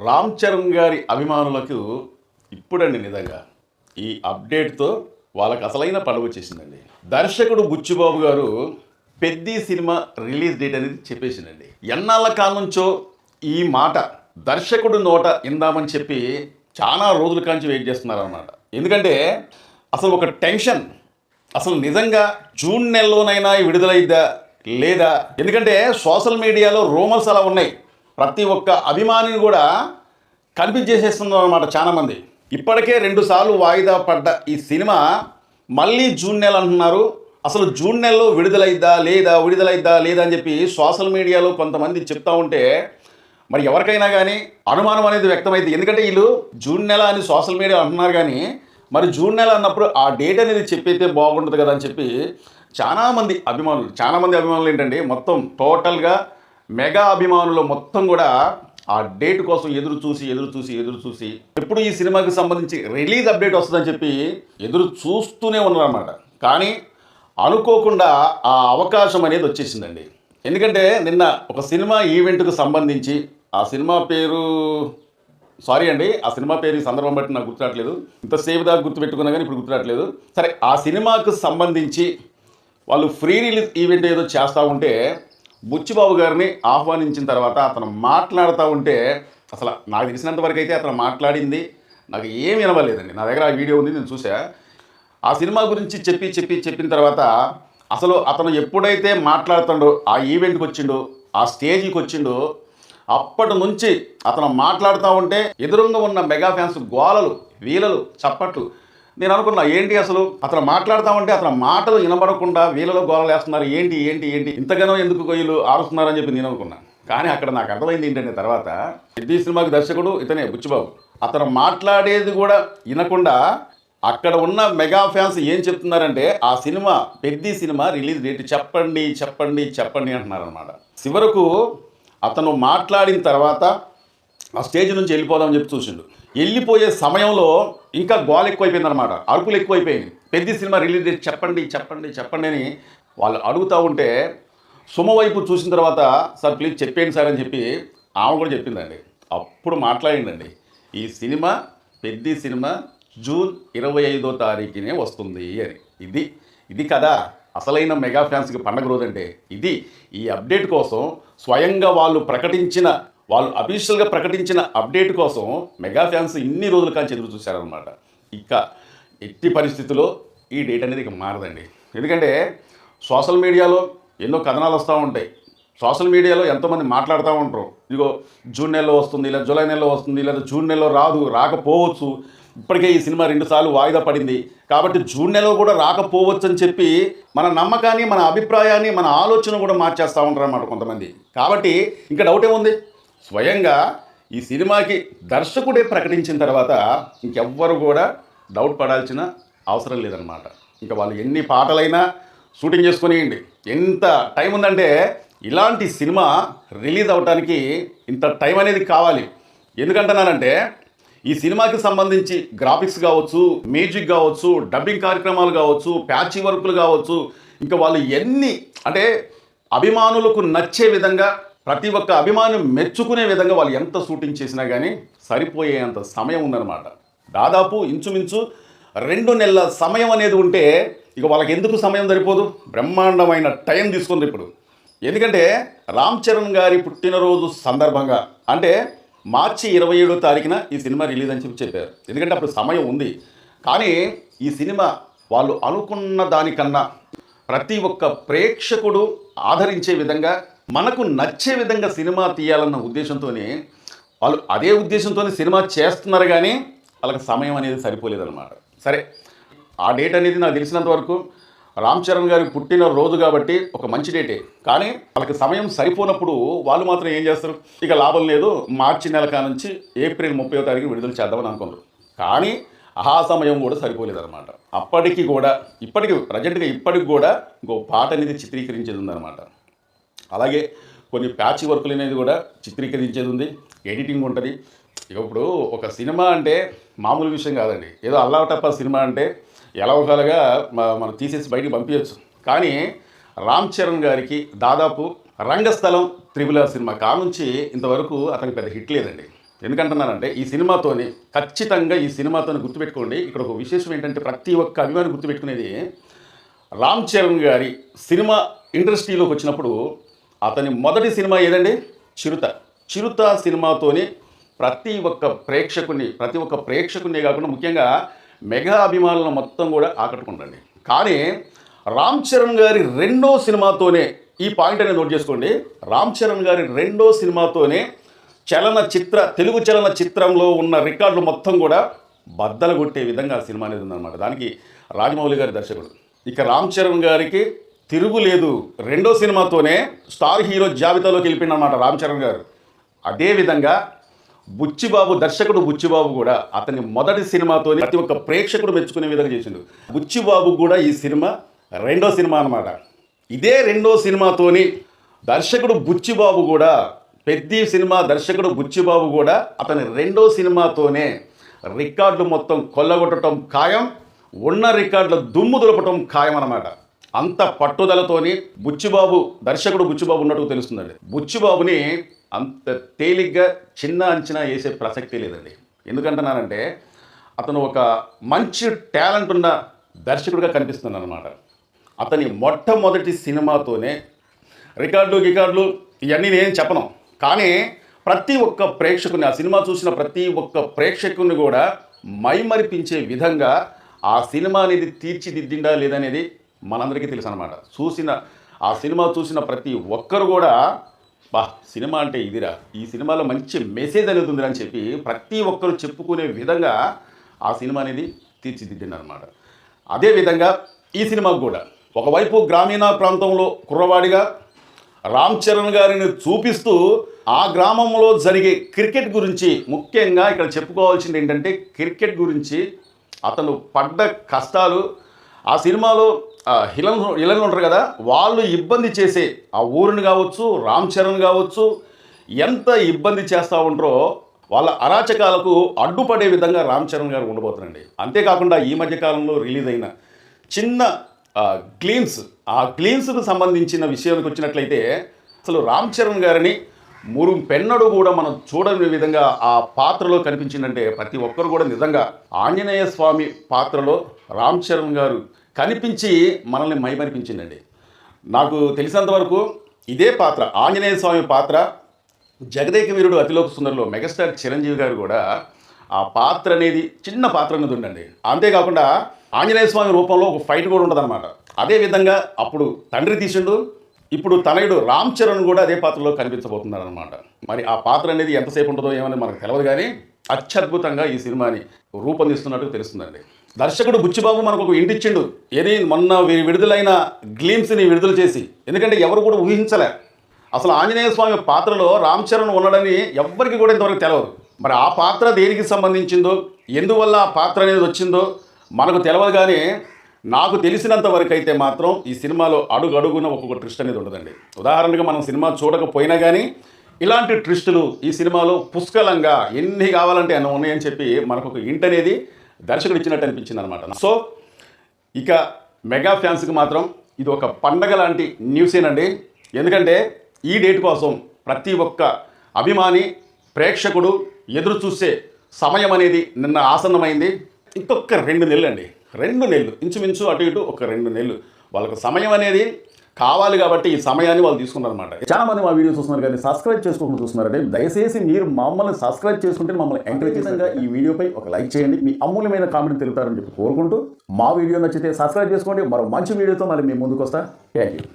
రామ్ చరణ్ గారి అభిమానులకు ఇప్పుడండి నిజంగా ఈ అప్డేట్తో వాళ్ళకి అసలైన పండుగ వచ్చేసిందండి. దర్శకుడు బుచ్చిబాబు గారు పెద్ది సినిమా రిలీజ్ డేట్ అనేది చెప్పేసిందండి. ఎన్నాళ్ళ కాలం నుంచో ఈ మాట దర్శకుడు నోట ఇందామని చెప్పి చాలా రోజుల కాంచి వెయిట్ చేస్తున్నారు అన్నమాట. ఎందుకంటే అసలు ఒక టెన్షన్, అసలు నిజంగా జూన్ నెలలోనైనా విడుదలైద్దా లేదా? ఎందుకంటే సోషల్ మీడియాలో రూమర్స్ అలా ఉన్నాయి. ప్రతి ఒక్క అభిమానిని కూడా కనిపించేసేస్తున్నారు అన్నమాట చాలామంది. ఇప్పటికే 2 సార్లు వాయిదా పడ్డ ఈ సినిమా మళ్ళీ జూన్ నెల అంటున్నారు. అసలు జూన్ నెలలో విడుదలైద్దా లేదా అని చెప్పి సోషల్ మీడియాలో కొంతమంది చెప్తా ఉంటే మరి ఎవరికైనా కానీ అనుమానం అనేది వ్యక్తమైంది. ఎందుకంటే వీళ్ళు జూన్ నెల అని సోషల్ మీడియా అంటున్నారు, కానీ మరి జూన్ నెల అన్నప్పుడు ఆ డేట్ అనేది చెప్పైతే బాగుంటుంది కదా అని చెప్పి చాలామంది అభిమానులు ఏంటంటే మొత్తం టోటల్గా మెగా అభిమానులు మొత్తం కూడా ఆ డేట్ కోసం ఎదురు చూసి ఎప్పుడు ఈ సినిమాకి సంబంధించి రిలీజ్ అప్డేట్ వస్తుందని చెప్పి ఎదురు చూస్తూనే ఉన్నారన్నమాట. కానీ అనుకోకుండా ఆ అవకాశం అనేది వచ్చేసిందండి. ఎందుకంటే నిన్న ఒక సినిమా ఈవెంట్కు సంబంధించి ఆ సినిమా పేరు ఈ సందర్భం బట్టి నాకు గుర్తురాట్లేదు. ఇంతసేపు దాకా గుర్తుపెట్టుకున్నా కానీ ఇప్పుడు గుర్తురాట్లేదు. సరే, ఆ సినిమాకు సంబంధించి వాళ్ళు ఫ్రీ రిలీజ్ ఈవెంట్ ఏదో చేస్తూ ఉంటే బుచ్చిబాబు గారిని ఆహ్వానించిన తర్వాత అతను మాట్లాడుతూ ఉంటే అసలు నాకు తెలిసినంత వరకు అయితే అతను మాట్లాడింది నాకు ఏమి వినవలేదండి. నా దగ్గర ఆ వీడియో ఉంది, నేను చూసా. ఆ సినిమా గురించి చెప్పిన తర్వాత అసలు అతను ఎప్పుడైతే మాట్లాడుతాడో, ఆ ఈవెంట్కి వచ్చిండో, ఆ స్టేజీకి వచ్చిండో, అప్పటి నుంచి అతను మాట్లాడుతూ ఉంటే ఎదురుగా ఉన్న మెగా ఫ్యాన్స్ గోలలు, వీలలు, చప్పట్లు. నేను అనుకున్నా ఏంటి అసలు అతను మాట్లాడుతూ ఉంటే అతను మాటలు వినబడకుండా వీళ్ళలో గోలలు వేస్తున్నారు, ఏంటి ఇంతగానో ఎందుకు వీళ్ళు ఆరుస్తున్నారని చెప్పి నేను అనుకున్నా. కానీ అక్కడ నాకు అర్థమైంది ఏంటంటే తర్వాత పెద్ది సినిమాకి దర్శకుడు ఇతనే బుచ్చిబాబు. అతను మాట్లాడేది కూడా వినకుండా అక్కడ ఉన్న మెగా ఫ్యాన్స్ ఏం చెప్తున్నారంటే ఆ cinema Peddi cinema release date చెప్పండి అంటున్నారనమాట. చివరకు అతను మాట్లాడిన తర్వాత ఆ స్టేజ్ నుంచి వెళ్ళిపోదామని చెప్పి చూసిండు. వెళ్ళిపోయే సమయంలో ఇంకా గోల ఎక్కువైపోయిందనమాట, అరుపులు ఎక్కువైపోయింది. పెద్ది సినిమా రిలీజ్ డేట్ చెప్పండి అని వాళ్ళు అడుగుతూ ఉంటే సుమ వైపు చూసిన తర్వాత సార్ ప్లీజ్ చెప్పేయండి సార్ అని చెప్పి ఆమె కూడా చెప్పిందండి. అప్పుడు మాట్లాడిందండి, ఈ సినిమా పెద్ది సినిమా జూన్ 25వ తారీఖునే వస్తుంది అని. ఇది కదా అసలైన మెగా ఫ్యాన్స్కి పండగ రోజు అంటే ఇది. ఈ అప్డేట్ కోసం స్వయంగా వాళ్ళు అఫీషియల్గా ప్రకటించిన అప్డేట్ కోసం మెగా ఫ్యాన్స్ ఇన్ని రోజుల కాంచి ఎదురు చూశారనమాట. ఇక ఎట్టి పరిస్థితుల్లో ఈ డేట్ అనేది ఇక మారదండి. ఎందుకంటే సోషల్ మీడియాలో ఎన్నో కథనాలు వస్తూ ఉంటాయి. సోషల్ మీడియాలో ఎంతోమంది మాట్లాడుతూ ఉంటారు, ఇదిగో జూన్ నెలలో వస్తుంది, లేదా జూలై నెలలో వస్తుంది, లేదా జూన్ నెలలో రాకపోవచ్చు, ఇప్పటికే ఈ సినిమా 2 సార్లు వాయిదా పడింది కాబట్టి జూన్ నెలలో కూడా రాకపోవచ్చు అని చెప్పి మన నమ్మకాన్ని, మన అభిప్రాయాన్ని, మన ఆలోచన కూడా మార్చేస్తూ ఉంటారు అన్నమాట కొంతమంది. కాబట్టి ఇంకా డౌట్ ఏముంది, స్వయంగా ఈ సినిమాకి దర్శకుడే ప్రకటించిన తర్వాత ఇంకెవ్వరు కూడా డౌట్ పడాల్సిన అవసరం లేదనమాట. ఇంకా వాళ్ళు ఎన్ని పాటలైనా షూటింగ్ చేసుకునియండి. ఎంత టైం ఉందంటే ఇలాంటి సినిమా రిలీజ్ అవ్వడానికి ఇంత టైం అనేది కావాలి. ఎందుకంటున్నానంటే ఈ సినిమాకి సంబంధించి గ్రాఫిక్స్ కావచ్చు, మ్యూజిక్ కావచ్చు, డబ్బింగ్ కార్యక్రమాలు కావచ్చు, ప్యాచీ వర్కులు కావచ్చు, ఇంకా వాళ్ళు ఎన్ని అంటే అభిమానులకు నచ్చే విధంగా, ప్రతి ఒక్క అభిమాని మెచ్చుకునే విధంగా వాళ్ళు ఎంత షూటింగ్ చేసినా కానీ సరిపోయేంత సమయం ఉందన్నమాట. దాదాపు ఇంచుమించు 2 నెలల సమయం అనేది ఉంటే ఇక వాళ్ళకి ఎందుకు సమయం సరిపోదు? బ్రహ్మాండమైన టైం తీసుకుంది ఇప్పుడు. ఎందుకంటే రామ్ చరణ్ గారి పుట్టినరోజు సందర్భంగా అంటే మార్చి 27వ తారీఖున ఈ సినిమా రిలీజ్ అని చెప్పారు. ఎందుకంటే అప్పుడు సమయం ఉంది. కానీ ఈ సినిమా వాళ్ళు అనుకున్న దానికన్నా ప్రతి ఒక్క ప్రేక్షకుడు ఆదరించే విధంగా, మనకు నచ్చే విధంగా సినిమా తీయాలన్న ఉద్దేశంతోనే వాళ్ళు అదే ఉద్దేశంతోనే సినిమా చేస్తున్నారు, కానీ వాళ్ళకి సమయం అనేది సరిపోలేదన్నమాట. సరే, ఆ డేట్ అనేది నాకు తెలిసినంత వరకు రామ్ చరణ్ గారి పుట్టిన రోజు కాబట్టి ఒక మంచి డేటే. కానీ వాళ్ళకి సమయం సరిపోనప్పుడు వాళ్ళు మాత్రం ఏం చేస్తారు, ఇక లాభం లేదు, మార్చి నెల నుంచి ఏప్రిల్ 30వ తారీఖు విడుదల చేద్దామని అనుకున్నారు. కానీ ఆ సమయం కూడా సరిపోలేదన్నమాట. ఇప్పటికి కూడా ఇంకో పాట అనేది చిత్రీకరించేది ఉందన్నమాట. అలాగే కొన్ని ప్యాచ్ వర్కులు అనేది కూడా చిత్రీకరించేది ఉంది, ఎడిటింగ్ ఉంటుంది. ఇక ఇప్పుడు ఒక సినిమా అంటే మామూలు విషయం కాదండి. ఏదో అల్లాటప్ప సినిమా అంటే ఎలా ఒకలాగా మనం తీసేసి బయటికి పంపించవచ్చు. కానీ రామ్ చరణ్ గారికి దాదాపు రంగస్థలం, త్రిబుల్ ఆర్ సినిమా కానుంచి ఇంతవరకు అతనికి పెద్ద హిట్ లేదండి. ఎందుకంటున్నానంటే ఈ సినిమాతోని ఖచ్చితంగా ఈ సినిమాతోని గుర్తుపెట్టుకోండి. ఇక్కడ ఒక విశేషం ఏంటంటే ప్రతి ఒక్క అభిమాని గుర్తుపెట్టుకునేది రామ్ చరణ్ గారి సినిమా ఇండస్ట్రీలోకి వచ్చినప్పుడు అతని మొదటి సినిమా ఏదండి? చిరుత. చిరుత సినిమాతోని ప్రతి ఒక్క ప్రేక్షకుని కాకుండా ముఖ్యంగా మెగా అభిమానులను మొత్తం కూడా ఆకట్టుకుంటండి. కానీ రామ్ చరణ్ గారి రెండో సినిమాతోనే ఈ పాయింట్ అనేది నోట్ చేసుకోండి. రామ్ చరణ్ గారి రెండో సినిమాతోనే తెలుగు చలన చిత్రంలో ఉన్న రికార్డులు మొత్తం కూడా బద్దలు కొట్టే విధంగా ఆ సినిమా అనేది ఉందన్నమాట. దానికి రాజమౌళి గారి దర్శకుడు. ఇక రామ్ చరణ్ గారికి తిరుగులేదు. రెండో సినిమాతోనే స్టార్ హీరో జాబితాలోకి వెళ్ళిపోయిందన్నమాట రామ్ చరణ్ గారు. అదేవిధంగా బుచ్చిబాబు, దర్శకుడు బుచ్చిబాబు కూడా అతని మొదటి సినిమాతోనే ప్రతి ఒక్క ప్రేక్షకుడు మెచ్చుకునే విధంగా చేసిండు. బుచ్చిబాబు కూడా ఈ సినిమా రెండో సినిమా అన్నమాట. ఇదే రెండో సినిమాతోని దర్శకుడు బుచ్చిబాబు కూడా, పెద్ద సినిమా దర్శకుడు బుచ్చిబాబు కూడా అతని రెండో సినిమాతోనే రికార్డులు మొత్తం కొల్లగొట్టడం ఖాయం, ఉన్న రికార్డుల దుమ్ము దులపటం ఖాయం అన్నమాట. అంత పట్టుదలతోని దర్శకుడు బుచ్చిబాబు ఉన్నట్టు తెలుస్తుందండి. బుచ్చిబాబుని అంత తేలిగ్గా చిన్న అంచనా వేసే ప్రసక్తి లేదండి. ఎందుకంటున్నానంటే అతను ఒక మంచి టాలెంట్ ఉన్న దర్శకుడిగా కనిపిస్తున్నాడు అన్నమాట. అతని మొట్టమొదటి సినిమాతోనే రికార్డులు ఇవన్నీ నేను చెప్పను, కానీ ప్రతి ఒక్క ప్రేక్షకుని, ఆ సినిమా చూసిన ప్రతి ఒక్క ప్రేక్షకుని కూడా మైమరిపించే విధంగా ఆ సినిమా అనేది తీర్చిదిద్దిండా లేదనేది మనందరికీ తెలుసు అన్నమాట. ఆ సినిమా చూసిన ప్రతి ఒక్కరు కూడా సినిమా అంటే ఇదిరా, ఈ సినిమాలో మంచి మెసేజ్ అనేది ఉందిరా అని చెప్పి ప్రతి ఒక్కరు చెప్పుకునే విధంగా ఆ సినిమా అనేది తీర్చిదిద్దింది అనమాట. అదేవిధంగా ఈ సినిమాకు కూడా ఒకవైపు గ్రామీణ ప్రాంతంలో కుర్రవాడిగా రామ్ చరణ్ గారిని చూపిస్తూ ఆ గ్రామంలో జరిగే క్రికెట్ గురించి, ముఖ్యంగా ఇక్కడ చెప్పుకోవాల్సింది ఏంటంటే క్రికెట్ గురించి అతను పడ్డ కష్టాలు, ఆ సినిమాలో ఇళ్ళను ఉంటారు కదా, వాళ్ళు ఇబ్బంది చేసే ఆ ఊరిని కావచ్చు, రామ్ చరణ్ కావచ్చు, ఎంత ఇబ్బంది చేస్తూ ఉంటారో వాళ్ళ అరాచకాలకు అడ్డుపడే విధంగా రామ్ చరణ్ గారు ఉండబోతున్నారండి. అంతేకాకుండా ఈ మధ్యకాలంలో రిలీజ్ అయిన చిన్న ఆ గ్లీమ్స్కు సంబంధించిన విషయానికి వచ్చినట్లయితే అసలు రామ్ చరణ్ గారిని పెన్నడు కూడా మనం చూడని విధంగా ఆ పాత్రలో కనిపించిందంటే ప్రతి ఒక్కరు కూడా నిజంగా ఆంజనేయ స్వామి పాత్రలో రామ్ చరణ్ గారు కనిపించి మనల్ని మైమరిపించిందండి. నాకు తెలిసినంత వరకు ఇదే పాత్ర, ఆంజనేయ స్వామి పాత్ర జగదేక వీరుడు అతిలోక సుందరిలో మెగాస్టార్ చిరంజీవి గారు కూడా ఆ పాత్ర అనేది చిన్న పాత్ర అనేది ఉండండి. అంతేకాకుండా ఆంజనేయ స్వామి రూపంలో ఒక ఫైట్ కూడా ఉంటుందన్నమాట. అదేవిధంగా అప్పుడు తండ్రి తీసిండు, ఇప్పుడు తనయుడు రామ్ చరణ్ కూడా అదే పాత్రలో కనిపించబోతున్నాడు అనమాట. మరి ఆ పాత్ర అనేది ఎంతసేపు ఉంటుందో ఏమని మనకు తెలియదు, కానీ అత్యద్భుతంగా ఈ సినిమాని రూపొందిస్తున్నట్టు తెలుస్తుందండి. దర్శకుడు బుచ్చిబాబు మనకు ఒక ఇంటి ఇచ్చిండు, ఏది మొన్న విడుదలైన గ్లిమ్స్ని విడుదల చేసి. ఎందుకంటే ఎవరు కూడా ఊహించలే అసలు ఆంజనేయ స్వామి పాత్రలో రామ్ చరణ్ ఉన్నాడని ఎవ్వరికి కూడా ఇంతవరకు తెలియదు. మరి ఆ పాత్ర దేనికి సంబంధించిందో, ఎందువల్ల ఆ పాత్ర అనేది వచ్చిందో మనకు తెలియదు, కానీ నాకు తెలిసినంత వరకు అయితే మాత్రం ఈ సినిమాలో అడుగడుగున ఒక్కొక్క ట్విస్ట్ అనేది ఉండదండి. ఉదాహరణగా మనం సినిమా చూడకపోయినా కానీ ఇలాంటి ట్విస్టులు ఈ సినిమాలో పుష్కలంగా ఎన్ని కావాలంటే అన్నీ ఉన్నాయని చెప్పి మనకు ఒక ఇంట్ అనేది దర్శకుడు ఇచ్చినట్టు అనిపించింది అనమాట. సో ఇక మెగా ఫ్యాన్స్కి మాత్రం ఇది ఒక పండగ లాంటి న్యూసేనండి. ఎందుకంటే ఈ డేట్ కోసం ప్రతి ఒక్క అభిమాని, ప్రేక్షకుడు ఎదురు చూసే సమయం అనేది నిన్న ఆసన్నమైంది. ఇంకొక 2 నెలలు అండి, 2 నెలలు ఇంచుమించు అటు ఇటు ఒక 2 నెలలు వాళ్ళకు సమయం అనేది కావాలి. కాబట్టి ఈ సమయాన్ని వాళ్ళు తీసుకున్నారు అనమాట. చాలా మంది మా వీడియో చూస్తున్నారు కానీ సబ్స్క్రైబ్ చేసుకోకుండా చూస్తున్నారంటే దయచేసి మీరు మమ్మల్ని సబ్స్క్రైబ్ చేసుకుంటే మమ్మల్ని ఎంకరేజ్ చేయండి. ఈ వీడియోపై ఒక లైక్ చేయండి, మీ అమూల్యమైన కామెంట్ తెలుపుతారని చెప్పి కోరుకుంటూ మా వీడియో నచ్చితే సబ్స్క్రైబ్ చేసుకోండి. మరో మంచి వీడియోతో మళ్ళీ మేము ముందుకు వస్తా. Thank you.